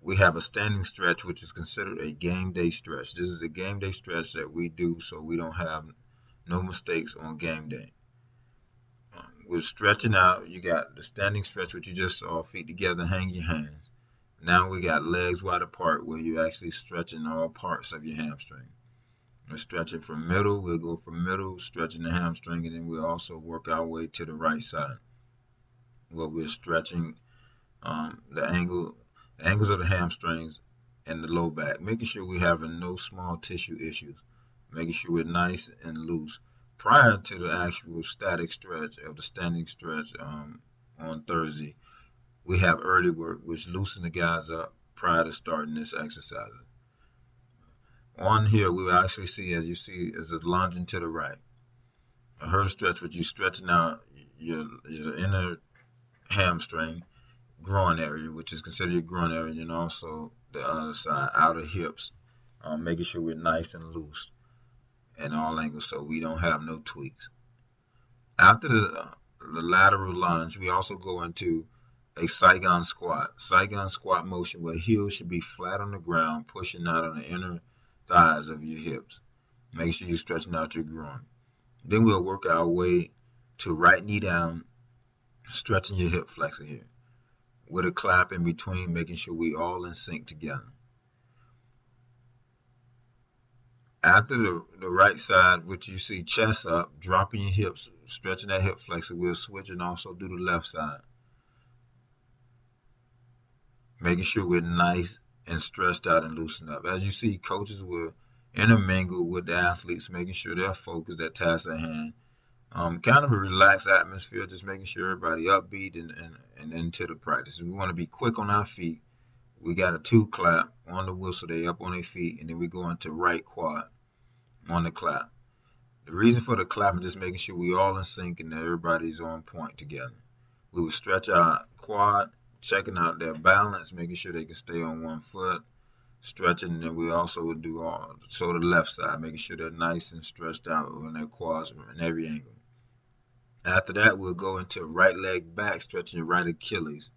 We have a standing stretch, which is considered a game day stretch. This is a game day stretch that we do so we don't have no mistakes on game day. We're stretching out. You got the standing stretch, which you just saw, feet together, hang your hands. Now we got legs wide apart, where you're actually stretching all parts of your hamstring. We're stretching from middle. We'll go from middle, stretching the hamstring, and then we'll also work our way to the right side, where we're stretching the angles of the hamstrings and the low back, making sure we have no small tissue issues, making sure we're nice and loose prior to the actual static stretch of the standing stretch on Thursday. We have early work, which loosens the guys up prior to starting this exercise. On here, we will actually see, as you see, is a lunging to the right. A hurdle stretch, which you stretching out your inner hamstring, groin area, which is considered your groin area, and also the other side, outer hips, making sure we're nice and loose in all angles so we don't have no tweaks. After the lateral lunge, we also go into a Saigon squat. Saigon squat motion where heels should be flat on the ground, pushing out on the inner thighs of your hips. Make sure you're stretching out your groin. Then we'll work our way to right knee down, stretching your hip flexor here, with a clap in between, making sure we all in sync together. After the right side, which you see chest up, dropping your hips, stretching that hip flexor, we'll switch and also do the left side. Making sure we're nice and stretched out and loosened up. As you see, coaches will intermingle with the athletes, making sure they're focused at task at hand. Kind of a relaxed atmosphere, just making sure everybody upbeat and into the practice. We want to be quick on our feet. We got a 2 clap on the whistle, they up on their feet, and then we go into right quad on the clap. The reason for the clap is just making sure we all in sync and that everybody's on point together. We will stretch our quad, checking out their balance, making sure they can stay on one foot, stretching, and then we also would do the left side, making sure they're nice and stretched out on their quads in every angle. After that, we'll go into right leg back, stretching your right Achilles,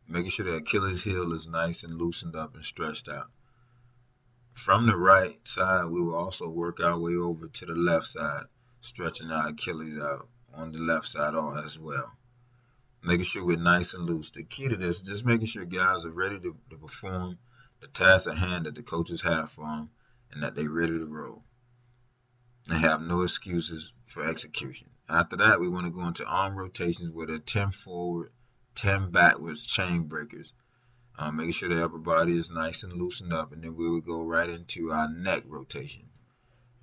making sure the Achilles heel is nice and loosened up and stretched out. From the right side, we will also work our way over to the left side, stretching our Achilles out on the left side as well. Making sure we're nice and loose. The key to this is just making sure guys are ready to perform the task at hand that the coaches have for them and that they're ready to roll. They have no excuses for execution. After that, we want to go into arm rotations with a 10 forward, 10 backwards chain breakers. Making sure the upper body is nice and loosened up, and then we will go right into our neck rotation.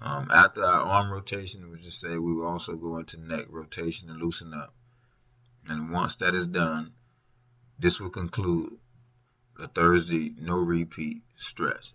After our arm rotation, we just say we will also go into neck rotation and loosen up. And once that is done, this will conclude the Thursday no repeat stretch.